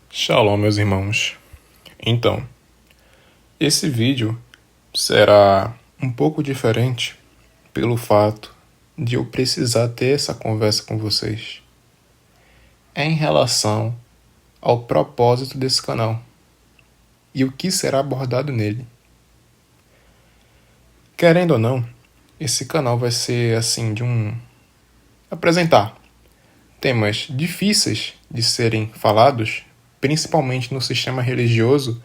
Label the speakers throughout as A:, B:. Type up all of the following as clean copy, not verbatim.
A: Shalom, meus irmãos. Então, esse vídeo será um pouco diferente pelo fato de eu precisar ter essa conversa com vocês. É em relação ao propósito desse canal e o que será abordado nele. Querendo ou não, esse canal vai ser assim apresentar temas difíceis de serem falados, principalmente no sistema religioso,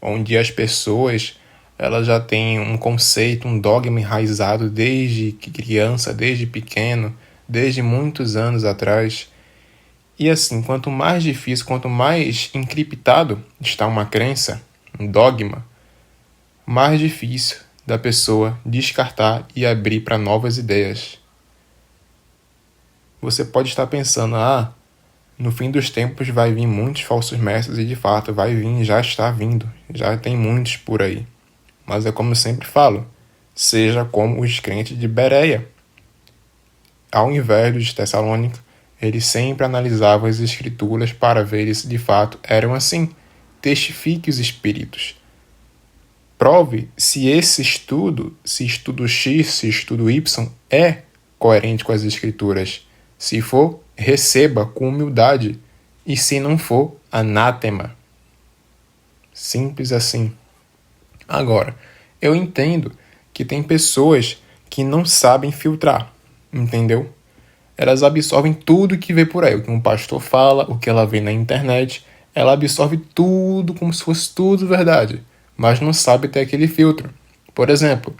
A: onde as pessoas elas já têm um conceito, um dogma enraizado desde criança, desde pequeno, desde muitos anos atrás. E assim, quanto mais difícil, quanto mais encriptado está uma crença, um dogma, mais difícil da pessoa descartar e abrir para novas ideias. Você pode estar pensando, no fim dos tempos vai vir muitos falsos mestres, e de fato vai vir, já está vindo, já tem muitos por aí. Mas é como eu sempre falo, seja como os crentes de Bereia. Ao invés dos de Tessalônica, eles sempre analisavam as escrituras para ver se de fato eram assim. Testifique os espíritos. Prove se esse estudo, se estudo X, se estudo Y, é coerente com as escrituras. Se for, receba com humildade. E se não for, anátema. Simples assim. Agora, eu entendo que tem pessoas que não sabem filtrar, entendeu? Elas absorvem tudo que vê por aí, o que um pastor fala, o que ela vê na internet, ela absorve tudo como se fosse tudo verdade, mas não sabe ter aquele filtro. Por exemplo,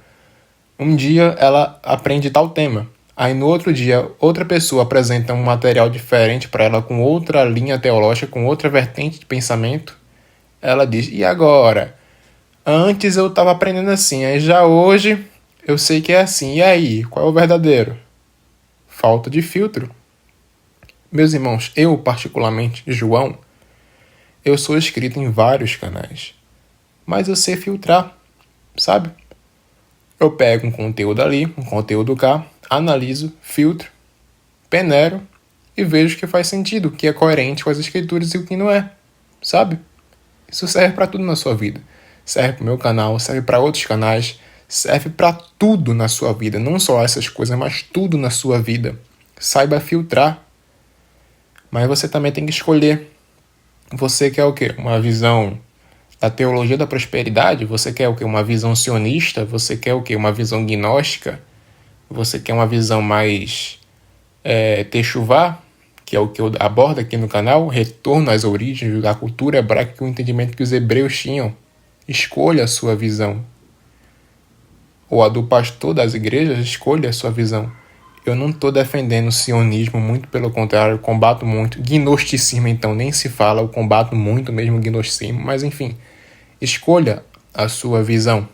A: um dia ela aprende tal tema, aí no outro dia outra pessoa apresenta um material diferente para ela com outra linha teológica, com outra vertente de pensamento, ela diz, e agora? Antes eu estava aprendendo assim, aí já hoje eu sei que é assim. E aí, qual é o verdadeiro? Falta de filtro. Meus irmãos, eu particularmente, João, eu sou inscrito em vários canais, mas eu sei filtrar, sabe? Eu pego um conteúdo ali, um conteúdo cá, analiso, filtro, peneiro e vejo o que faz sentido, o que é coerente com as escrituras e o que não é, sabe? Isso serve para tudo na sua vida. Serve para o meu canal, serve para outros canais, serve para tudo na sua vida. Não só essas coisas, mas tudo na sua vida. Saiba filtrar. Mas você também tem que escolher. Você quer o quê? Uma visão da teologia da prosperidade? Você quer o quê? Uma visão sionista? Você quer o quê? Uma visão gnóstica? Você quer uma visão mais techuvá? Que é o que eu abordo aqui no canal, retorno às origens da cultura hebraica, que é o entendimento que os hebreus tinham. Escolha a sua visão. Ou a do pastor das igrejas, escolha a sua visão. Eu não estou defendendo o sionismo, muito pelo contrário, eu combato muito. Gnosticismo, então, nem se fala, eu combato muito mesmo o gnosticismo, mas enfim, escolha a sua visão,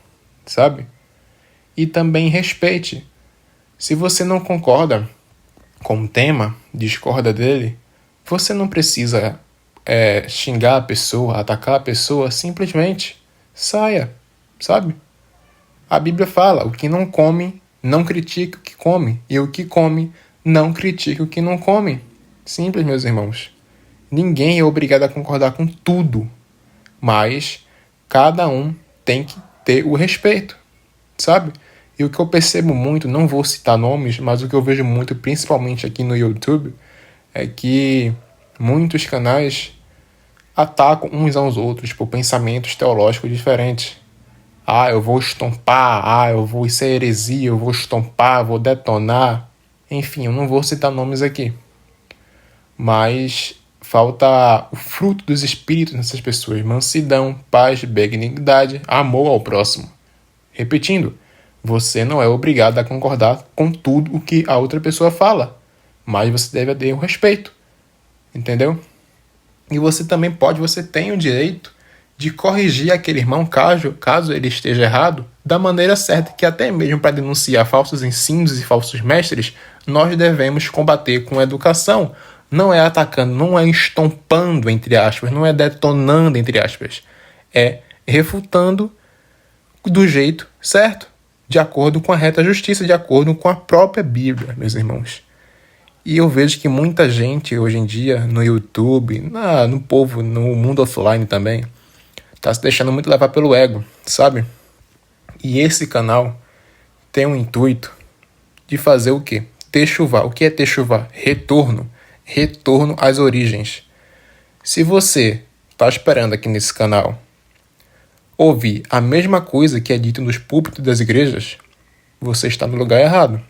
A: sabe? E também respeite. Se você não concorda com o tema, discorda dele, você não precisa xingar a pessoa, atacar a pessoa, simplesmente saia, sabe? A Bíblia fala, o que não come, não critique o que come, e o que come, não critique o que não come. Simples, meus irmãos. Ninguém é obrigado a concordar com tudo, mas cada um tem que ter o respeito, sabe? E o que eu percebo muito, não vou citar nomes, mas o que eu vejo muito, principalmente aqui no YouTube, é que muitos canais atacam uns aos outros por pensamentos teológicos diferentes. Eu vou estompar, isso é heresia, eu vou estompar, vou detonar. Enfim, eu não vou citar nomes aqui. Mas falta o fruto dos espíritos nessas pessoas. Mansidão, paz, benignidade, amor ao próximo. Repetindo, você não é obrigado a concordar com tudo o que a outra pessoa fala, mas você deve ter o respeito, entendeu? E você também você tem o direito de corrigir aquele irmão caso ele esteja errado, da maneira certa, que até mesmo para denunciar falsos ensinos e falsos mestres, nós devemos combater com educação. Não é atacando, não é estompando, entre aspas, não é detonando, entre aspas. É refutando do jeito certo, de acordo com a reta justiça, de acordo com a própria Bíblia, meus irmãos. E eu vejo que muita gente hoje em dia, no YouTube, no povo, no mundo offline também, tá se deixando muito levar pelo ego, sabe? E esse canal tem um intuito de fazer o quê? Techuvá. O que é techuvá? Retorno. Retorno às origens. Se você está esperando aqui nesse canal ouvir a mesma coisa que é dito nos púlpitos das igrejas, você está no lugar errado.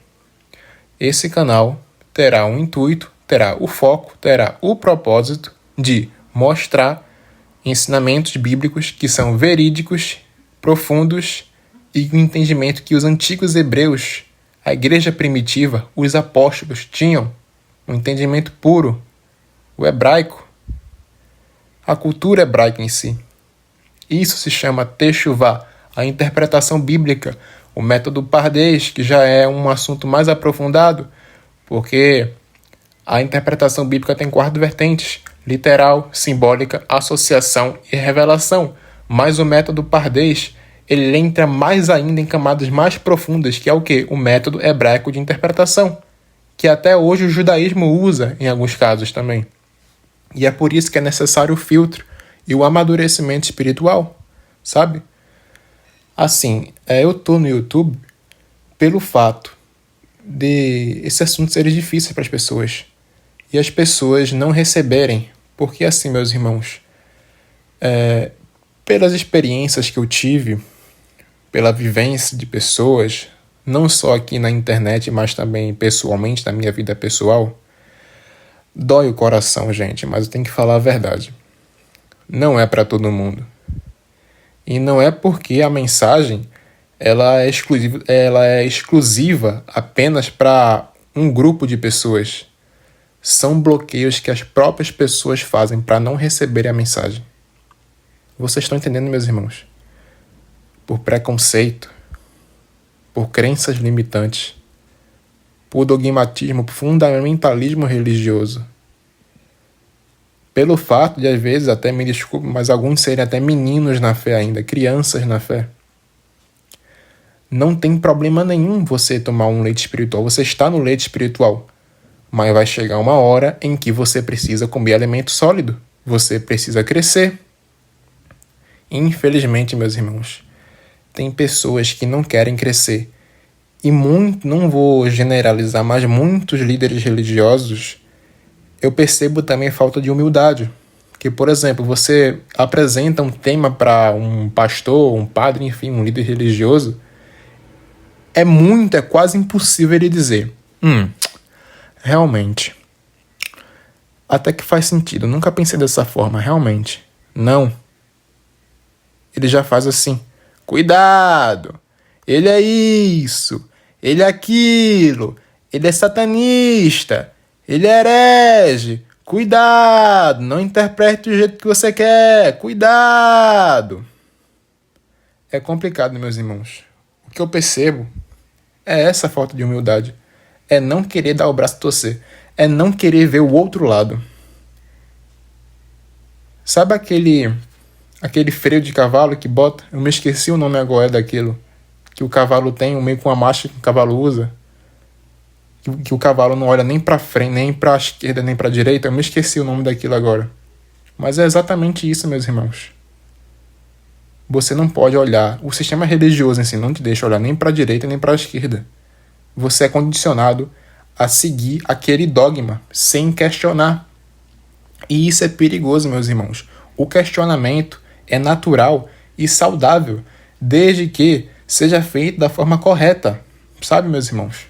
A: Esse canal terá um intuito, terá o foco, terá o propósito de mostrar ensinamentos bíblicos que são verídicos, profundos e o entendimento que os antigos hebreus, a igreja primitiva, os apóstolos tinham, um entendimento puro, o hebraico, a cultura hebraica em si. Isso se chama techuvá, a interpretação bíblica, o método Pardês, que já é um assunto mais aprofundado, porque a interpretação bíblica tem 4 vertentes: literal, simbólica, associação e revelação. Mas o método Pardês, ele entra mais ainda em camadas mais profundas, que é o quê? O método hebraico de interpretação, que até hoje o judaísmo usa em alguns casos também. E é por isso que é necessário o filtro e o amadurecimento espiritual, sabe? Assim, eu tô no YouTube pelo fato de esse assunto ser difícil para as pessoas e as pessoas não receberem, porque assim, meus irmãos, pelas experiências que eu tive, pela vivência de pessoas, não só aqui na internet, mas também pessoalmente, na minha vida pessoal, dói o coração, gente, mas eu tenho que falar a verdade. Não é para todo mundo. E não é porque a mensagem ela é exclusiva apenas para um grupo de pessoas. São bloqueios que as próprias pessoas fazem para não receberem a mensagem. Vocês estão entendendo, meus irmãos? Por preconceito, por crenças limitantes, por dogmatismo, por fundamentalismo religioso. Pelo fato de, às vezes, até me desculpe, mas alguns serem até meninos na fé ainda, crianças na fé. Não tem problema nenhum você tomar um leite espiritual, você está no leite espiritual. Mas vai chegar uma hora em que você precisa comer alimento sólido, você precisa crescer. Infelizmente, meus irmãos, tem pessoas que não querem crescer. E não vou generalizar, mas muitos líderes religiosos, eu percebo também falta de humildade. Que, por exemplo, você apresenta um tema para um pastor, um padre, enfim, um líder religioso, é quase impossível ele dizer, realmente, até que faz sentido, eu nunca pensei dessa forma, realmente, não. Ele já faz assim, cuidado, ele é isso, ele é aquilo, ele é satanista, ele é herege, cuidado, não interprete do jeito que você quer, cuidado. É complicado, meus irmãos. O que eu percebo é essa falta de humildade, é não querer dar o braço a torcer, é não querer ver o outro lado. Sabe aquele freio de cavalo que bota, eu me esqueci o nome agora daquilo, que o cavalo tem, meio com a marcha que o cavalo usa, que o cavalo não olha nem para frente, nem para a esquerda, nem para a direita. Eu me esqueci o nome daquilo agora. Mas é exatamente isso, meus irmãos. Você não pode olhar, o sistema religioso em si não te deixa olhar nem para a direita nem para a esquerda. Você é condicionado a seguir aquele dogma sem questionar. E isso é perigoso, meus irmãos. O questionamento é natural e saudável, desde que seja feito da forma correta. Sabe, meus irmãos?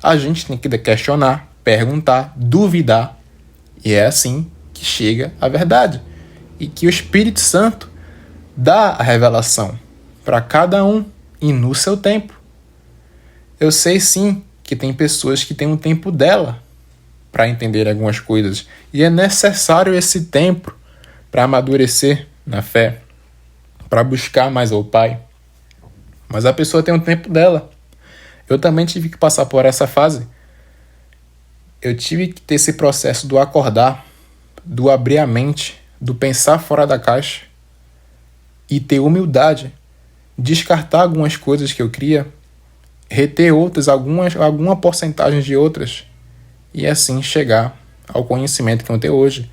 A: A gente tem que questionar, perguntar, duvidar. E é assim que chega a verdade. E que o Espírito Santo dá a revelação para cada um e no seu tempo. Eu sei sim que tem pessoas que têm um tempo dela para entender algumas coisas. E é necessário esse tempo para amadurecer na fé, para buscar mais ao Pai. Mas a pessoa tem um tempo dela. Eu também tive que passar por essa fase. Eu tive que ter esse processo do acordar, do abrir a mente, do pensar fora da caixa e ter humildade, descartar algumas coisas que eu cria, reter outras, alguma porcentagem de outras e assim chegar ao conhecimento que eu tenho hoje.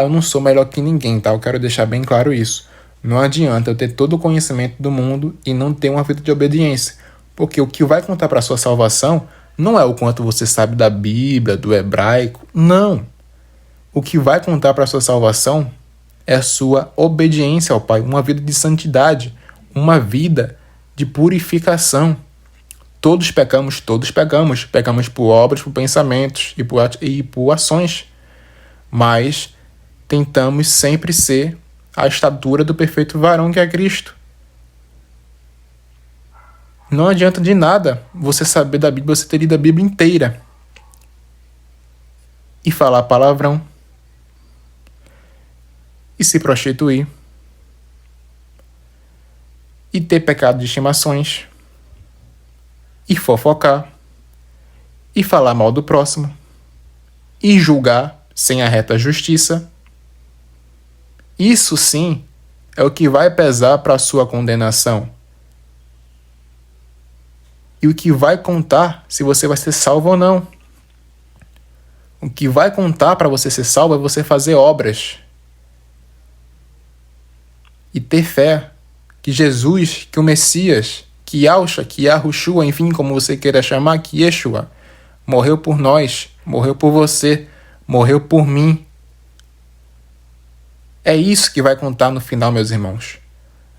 A: Eu não sou melhor que ninguém, tá? Eu quero deixar bem claro isso. Não adianta eu ter todo o conhecimento do mundo e não ter uma vida de obediência, porque o que vai contar para a sua salvação não é o quanto você sabe da Bíblia, do hebraico, não. O que vai contar para a sua salvação é a sua obediência ao Pai, uma vida de santidade, uma vida de purificação. Todos pecamos. Pecamos por obras, por pensamentos e por ações. Mas tentamos sempre ser a estatura do perfeito varão que é Cristo. Não adianta de nada você saber da Bíblia, você ter lido a Bíblia inteira e falar palavrão e se prostituir e ter pecado de estimações e fofocar e falar mal do próximo e julgar sem a reta justiça. Isso sim é o que vai pesar para a sua condenação. E o que vai contar se você vai ser salvo ou não. O que vai contar para você ser salvo é você fazer obras. E ter fé que Jesus, que o Messias, que Yahshua, que Yahushua, enfim, como você queira chamar, que Yeshua, morreu por nós, morreu por você, morreu por mim. É isso que vai contar no final, meus irmãos.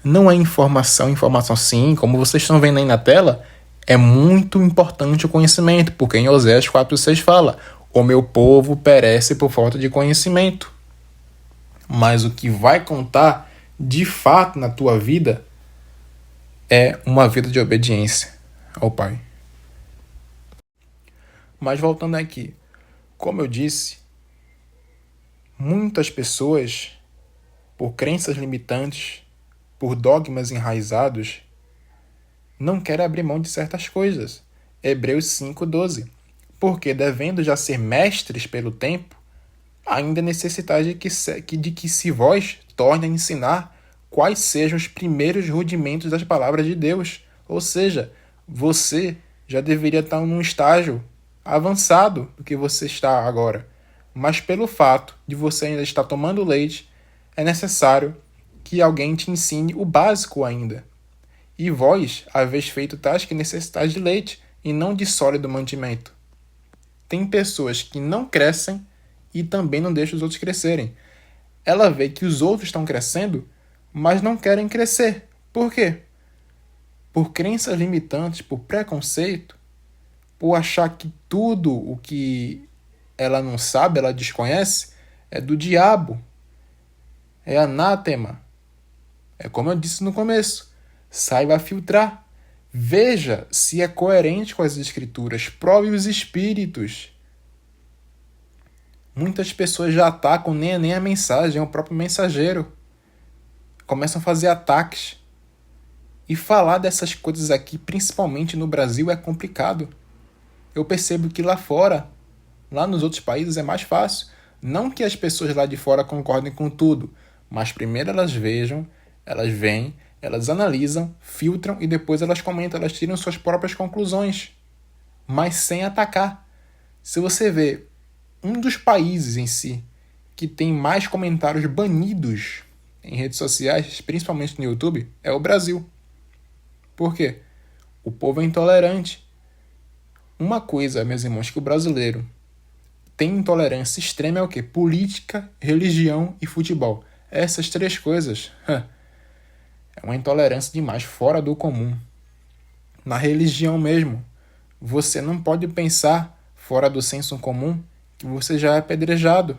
A: Não é informação sim, como vocês estão vendo aí na tela, é muito importante o conhecimento, porque em Oséias 4,6 fala: o meu povo perece por falta de conhecimento. Mas o que vai contar, de fato, na tua vida, é uma vida de obediência ao Pai. Mas voltando aqui, como eu disse, muitas pessoas, por crenças limitantes, por dogmas enraizados, não querem abrir mão de certas coisas. Hebreus 5,12. Porque, devendo já ser mestres pelo tempo, ainda necessitais de que se vós torne a ensinar quais sejam os primeiros rudimentos das palavras de Deus. Ou seja, você já deveria estar num estágio avançado do que você está agora. Mas pelo fato de você ainda estar tomando leite, é necessário que alguém te ensine o básico ainda. E vós haveis feito tais que necessitais de leite, e não de sólido mantimento. Tem pessoas que não crescem e também não deixam os outros crescerem. Ela vê que os outros estão crescendo, mas não querem crescer. Por quê? Por crenças limitantes, por preconceito, por achar que tudo o que ela não sabe, ela desconhece, é do diabo, é anátema. É como eu disse no começo. Saiba filtrar. Veja se é coerente com as escrituras. Prove os espíritos. Muitas pessoas já atacam nem a mensagem, é o próprio mensageiro. Começam a fazer ataques. E falar dessas coisas aqui, principalmente no Brasil, é complicado. Eu percebo que lá fora, lá nos outros países, é mais fácil. Não que as pessoas lá de fora concordem com tudo, mas primeiro elas vejam, elas veem, elas analisam, filtram e depois elas comentam, elas tiram suas próprias conclusões, mas sem atacar. Se você vê um dos países em si que tem mais comentários banidos em redes sociais, principalmente no YouTube, é o Brasil. Por quê? O povo é intolerante. Uma coisa, meus irmãos, que o brasileiro tem intolerância extrema é o quê? Política, religião e futebol. Essas três coisas é uma intolerância demais, fora do comum. Na religião mesmo, você não pode pensar fora do senso comum que você já é apedrejado.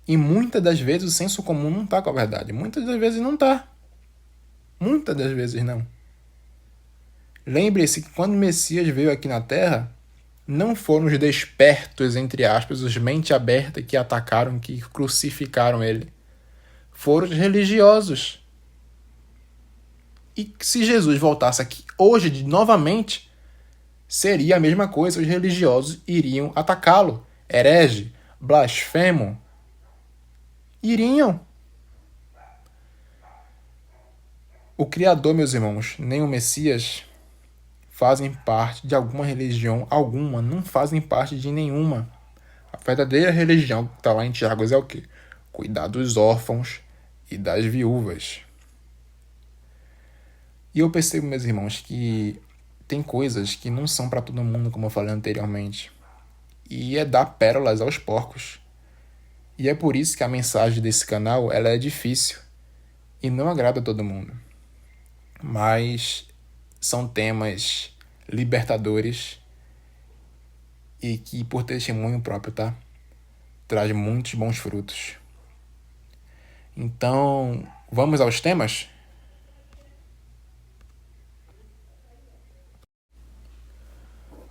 A: E muitas das vezes o senso comum não está com a verdade. Muitas das vezes não está. Muitas das vezes não. Lembre-se que quando o Messias veio aqui na Terra, não foram os despertos, entre aspas, os mente aberta que atacaram, que crucificaram ele. Foram os religiosos. E se Jesus voltasse aqui hoje novamente, seria a mesma coisa, os religiosos iriam atacá-lo. Herege, blasfemo. Iriam. O Criador, meus irmãos, nem o Messias, fazem parte de alguma religião, alguma, não fazem parte de nenhuma. A verdadeira religião que está lá em Tiago é o quê? Cuidar dos órfãos e das viúvas. E eu percebo, meus irmãos, que tem coisas que não são para todo mundo, como eu falei anteriormente. E é dar pérolas aos porcos. E é por isso que a mensagem desse canal ela é difícil e não agrada a todo mundo. Mas são temas libertadores e que, por testemunho próprio, tá? Traz muitos bons frutos. Então, vamos aos temas?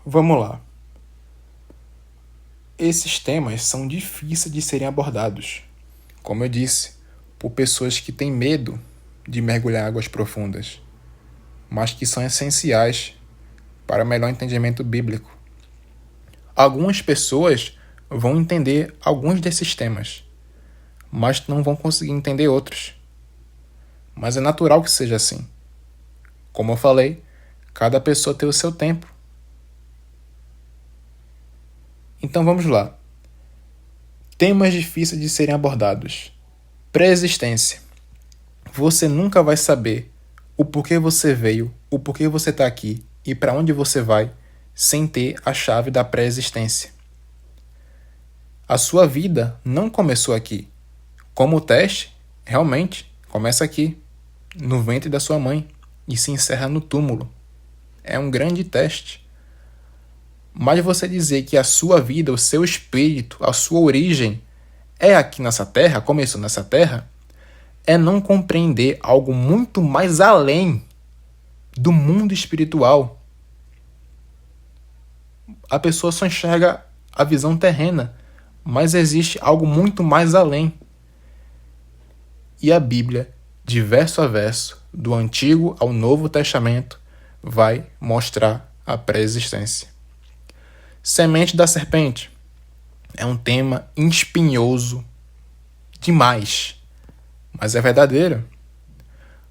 A: Vamos lá. Esses temas são difíceis de serem abordados, como eu disse, por pessoas que têm medo de mergulhar em águas profundas, mas que são essenciais para melhor entendimento bíblico. Algumas pessoas vão entender alguns desses temas, mas não vão conseguir entender outros. Mas é natural que seja assim. Como eu falei, cada pessoa tem o seu tempo. Então vamos lá. Temas difíceis de serem abordados. Pré-existência. Você nunca vai saber o porquê você veio, o porquê você está aqui e para onde você vai sem ter a chave da pré-existência. A sua vida não começou aqui. Como teste, realmente, começa aqui, no ventre da sua mãe, e se encerra no túmulo. É um grande teste. Mas você dizer que a sua vida, o seu espírito, a sua origem é aqui nessa terra, começou nessa terra, é não compreender algo muito mais além do mundo espiritual. A pessoa só enxerga a visão terrena, mas existe algo muito mais além. E a Bíblia, de verso a verso, do Antigo ao Novo Testamento, vai mostrar a pré-existência. Semente da serpente é um tema espinhoso demais, mas é verdadeiro.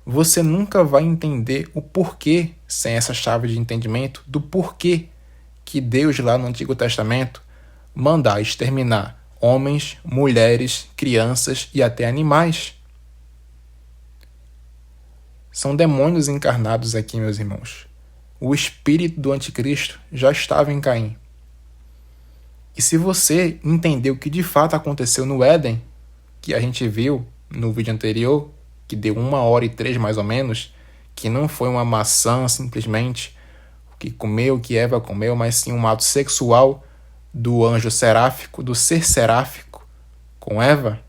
A: Você nunca vai entender o porquê, sem essa chave de entendimento, do porquê que Deus lá no Antigo Testamento manda exterminar homens, mulheres, crianças e até animais. São demônios encarnados aqui, meus irmãos. O espírito do anticristo já estava em Caim. E se você entender o que de fato aconteceu no Éden, que a gente viu no vídeo anterior, que deu 1h03 mais ou menos, que não foi uma maçã simplesmente que comeu, que Eva comeu, mas sim um ato sexual do anjo seráfico, do ser seráfico com Eva,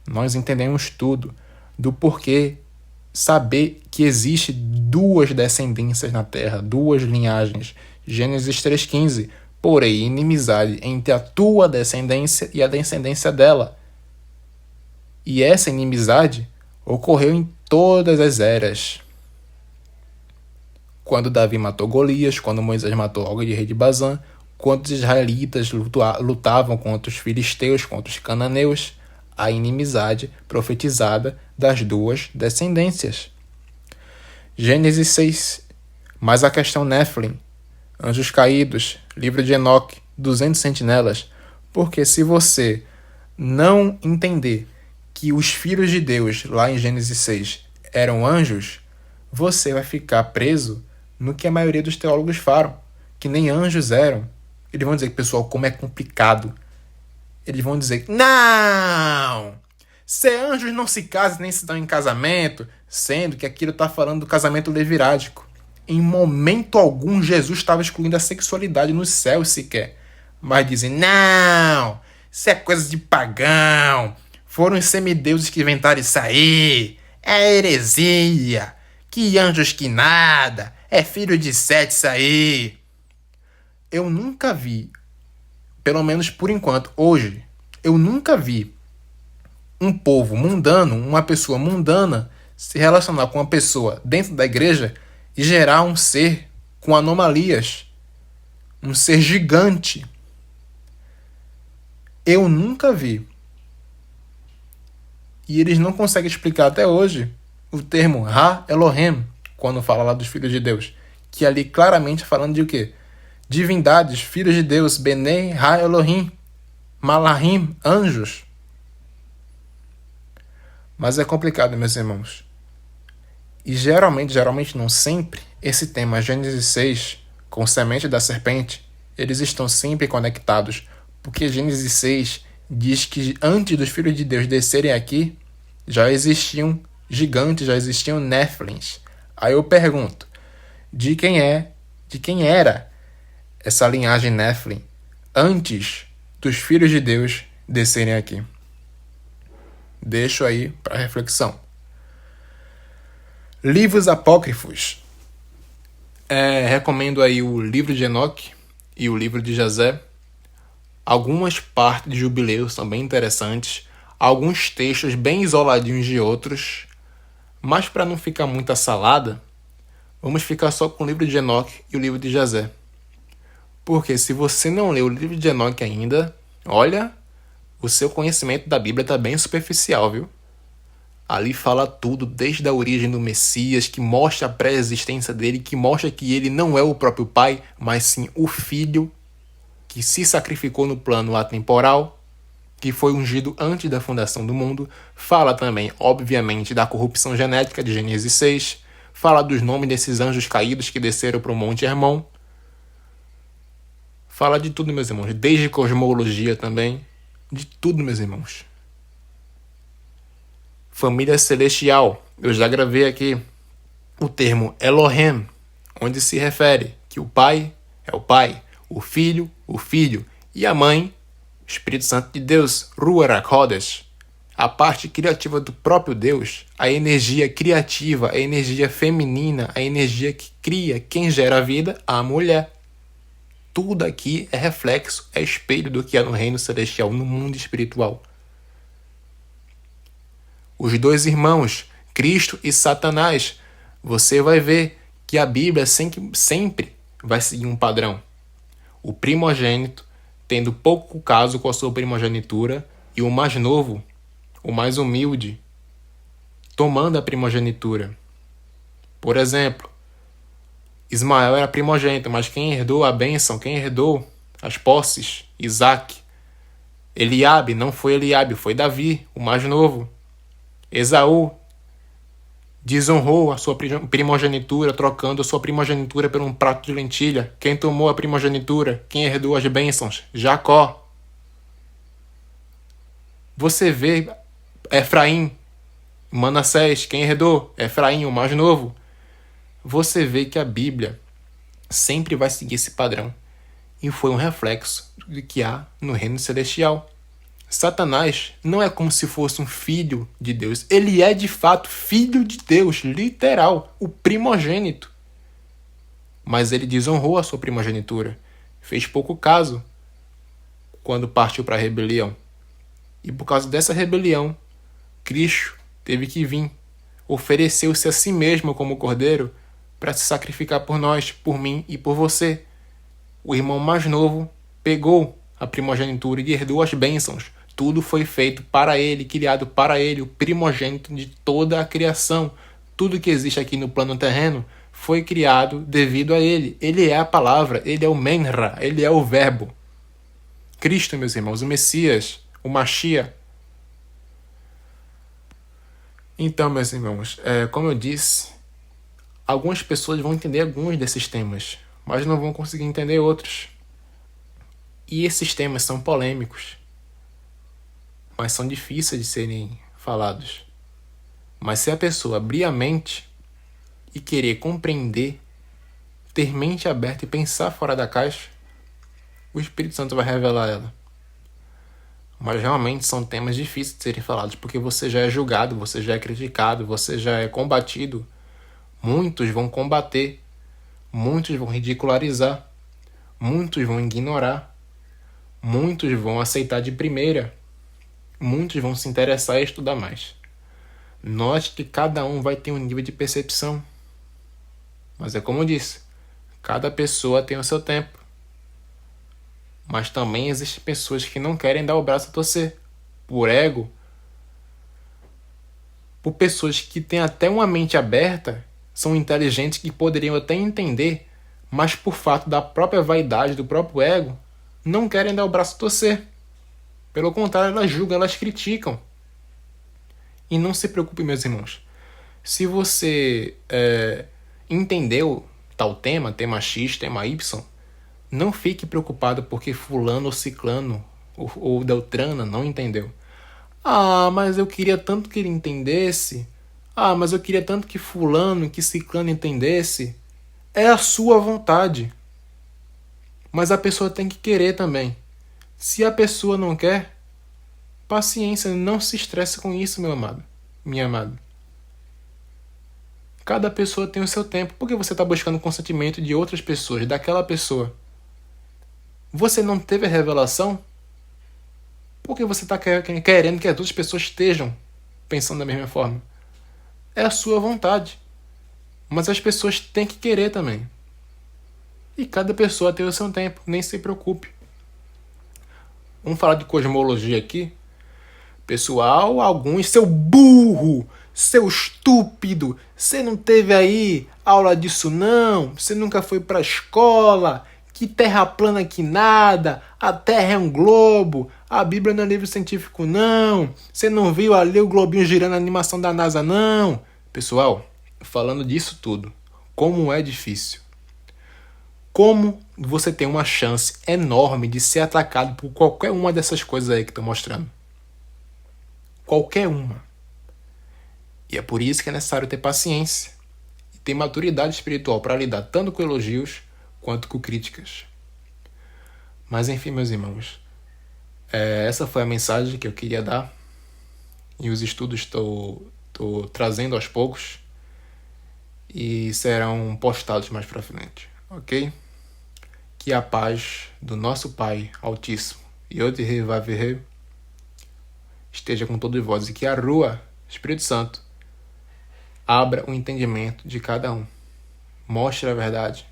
A: nós entendemos tudo do porquê saber que existe duas descendências na terra, duas linhagens. Gênesis 3,15. Porém, inimizade entre a tua descendência e a descendência dela. E essa inimizade ocorreu em todas as eras. Quando Davi matou Golias, quando Moisés matou Og de rei de Bazã, quando os israelitas lutavam contra os filisteus, contra os cananeus, a inimizade profetizada das duas descendências. Gênesis 6. Mas a questão Néfilim, anjos caídos, livro de Enoque, 200 sentinelas, porque se você não entender que os filhos de Deus, lá em Gênesis 6, eram anjos, você vai ficar preso no que a maioria dos teólogos falam, que nem anjos eram. Eles vão dizer, pessoal, como é complicado. Eles vão dizer, não! Ser anjos não se casam nem se dão em casamento, sendo que aquilo está falando do casamento levirádico. Em momento algum, Jesus estava excluindo a sexualidade nos céus sequer. Mas dizem, não! Isso é coisa de pagão. Foram os semideuses que inventaram isso aí. É heresia. Que anjos que nada. É filho de Sete isso aí. Eu nunca vi, pelo menos por enquanto, hoje, eu nunca vi um povo mundano, uma pessoa mundana, se relacionar com uma pessoa dentro da igreja e gerar um ser com anomalias, um ser gigante. Eu nunca vi. E eles não conseguem explicar até hoje o termo Ha Elohim, quando fala lá dos filhos de Deus, que ali claramente falando de o quê? Divindades, filhos de Deus, Benei, Ha Elohim, Malahim, anjos. Mas é complicado, meus irmãos. E geralmente não sempre, esse tema Gênesis 6, com semente da serpente, eles estão sempre conectados. Porque Gênesis 6 diz que antes dos filhos de Deus descerem aqui, já existiam gigantes, já existiam Néfilins. Aí eu pergunto, de quem era essa linhagem Néfilin antes dos filhos de Deus descerem aqui? Deixo aí para reflexão. Livros apócrifos. Recomendo aí o livro de Enoque e o livro de José. Algumas partes de Jubileu são bem interessantes. Alguns textos bem isoladinhos de outros. Mas para não ficar muita salada, vamos ficar só com o livro de Enoque e o livro de José. Porque se você não leu o livro de Enoque ainda, olha, o seu conhecimento da Bíblia está bem superficial, viu? Ali fala tudo, desde a origem do Messias, que mostra a pré-existência dele, que mostra que ele não é o próprio Pai, mas sim o Filho, que se sacrificou no plano atemporal, que foi ungido antes da fundação do mundo. Fala também, obviamente, da corrupção genética de Gênesis 6, fala dos nomes desses anjos caídos que desceram para o Monte Hermon. Fala de tudo, meus irmãos, desde cosmologia também, de tudo, meus irmãos. Família celestial, eu já gravei aqui o termo Elohim, onde se refere que o Pai é o Pai, o Filho e a Mãe, Espírito Santo de Deus, Ruach HaKodesh, a parte criativa do próprio Deus, a energia criativa, a energia feminina, a energia que cria, quem gera a vida, a mulher. Tudo aqui é reflexo, é espelho do que é no reino celestial, no mundo espiritual. Os dois irmãos, Cristo e Satanás, você vai ver que a Bíblia sempre vai seguir um padrão. O primogênito tendo pouco caso com a sua primogenitura e o mais novo, o mais humilde, tomando a primogenitura. Por exemplo, Ismael era primogênito, mas quem herdou a bênção, quem herdou as posses? Isaac. Eliabe, não foi Eliabe, foi Davi, o mais novo. Esaú desonrou a sua primogenitura, trocando a sua primogenitura por um prato de lentilha. Quem tomou a primogenitura? Quem herdou as bênçãos? Jacó. Você vê Efraim, Manassés, quem herdou? Efraim, o mais novo. Você vê que a Bíblia sempre vai seguir esse padrão. E foi um reflexo do que há no reino celestial. Satanás não é como se fosse um filho de Deus. Ele é de fato filho de Deus, literal, o primogênito. Mas ele desonrou a sua primogenitura. Fez pouco caso quando partiu para a rebelião. E por causa dessa rebelião, Cristo teve que vir. Ofereceu-se a si mesmo como cordeiro para se sacrificar por nós, por mim e por você. O irmão mais novo pegou a primogenitura e herdou as bênçãos. Tudo foi feito para ele, criado para ele, o primogênito de toda a criação. Tudo que existe aqui no plano terreno foi criado devido a ele. Ele é a palavra, ele é o Menra, ele é o verbo. Cristo, meus irmãos, o Messias, o Mashiach. Então, meus irmãos, como eu disse, algumas pessoas vão entender alguns desses temas, mas não vão conseguir entender outros. E esses temas são polêmicos, mas são difíceis de serem falados. Mas se a pessoa abrir a mente e querer compreender, ter mente aberta e pensar fora da caixa, o Espírito Santo vai revelar ela. Mas realmente são temas difíceis de serem falados, porque você já é julgado, você já é criticado, você já é combatido. Muitos vão combater, muitos vão ridicularizar, muitos vão ignorar, muitos vão aceitar de primeira, muitos vão se interessar e estudar mais. Note que cada um vai ter um nível de percepção. Mas é como eu disse, cada pessoa tem o seu tempo. Mas também existem pessoas que não querem dar o braço a torcer. Por ego. Por pessoas que têm até uma mente aberta, são inteligentes que poderiam até entender, mas por fato da própria vaidade, do próprio ego, não querem dar o braço a torcer. Pelo contrário, elas julgam, elas criticam. E não se preocupe, meus irmãos. Se você entendeu tal tema X, tema Y, não fique preocupado porque fulano ou ciclano ou Deltrana não entendeu. Ah, mas eu queria tanto que ele entendesse. Ah, mas eu queria tanto que fulano, que ciclano entendesse. É a sua vontade. Mas a pessoa tem que querer também. Se a pessoa não quer, paciência, não se estresse com isso, meu amado, minha amada. Cada pessoa tem o seu tempo. Por que você está buscando o consentimento de outras pessoas, daquela pessoa? Você não teve a revelação? Por que você está querendo que as outras pessoas estejam pensando da mesma forma? É a sua vontade. Mas as pessoas têm que querer também. E cada pessoa tem o seu tempo, nem se preocupe. Vamos falar de cosmologia aqui? Pessoal, alguns, seu burro, seu estúpido, você não teve aí aula disso não? Você nunca foi pra escola? Que terra plana que nada, a terra é um globo, a Bíblia não é livro científico não, você não viu ali o globinho girando a animação da NASA não? Pessoal, falando disso tudo, como é difícil. Como você tem uma chance enorme de ser atacado por qualquer uma dessas coisas aí que estou mostrando. Qualquer uma. E é por isso que é necessário ter paciência e ter maturidade espiritual para lidar tanto com elogios quanto com críticas. Mas enfim, meus irmãos, essa foi a mensagem que eu queria dar e os estudos estou trazendo aos poucos e serão postados mais para frente, ok? Que a paz do nosso Pai Altíssimo e o de Revaver esteja com todos vós e que a Rua, Espírito Santo, abra o entendimento de cada um. Mostre a verdade,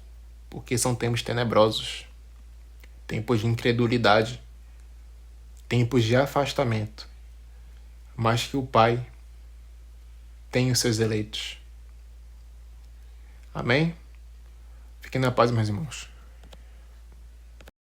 A: porque são tempos tenebrosos, tempos de incredulidade, tempos de afastamento, mas que o Pai tem os seus eleitos. Amém? Fiquem na paz, meus irmãos.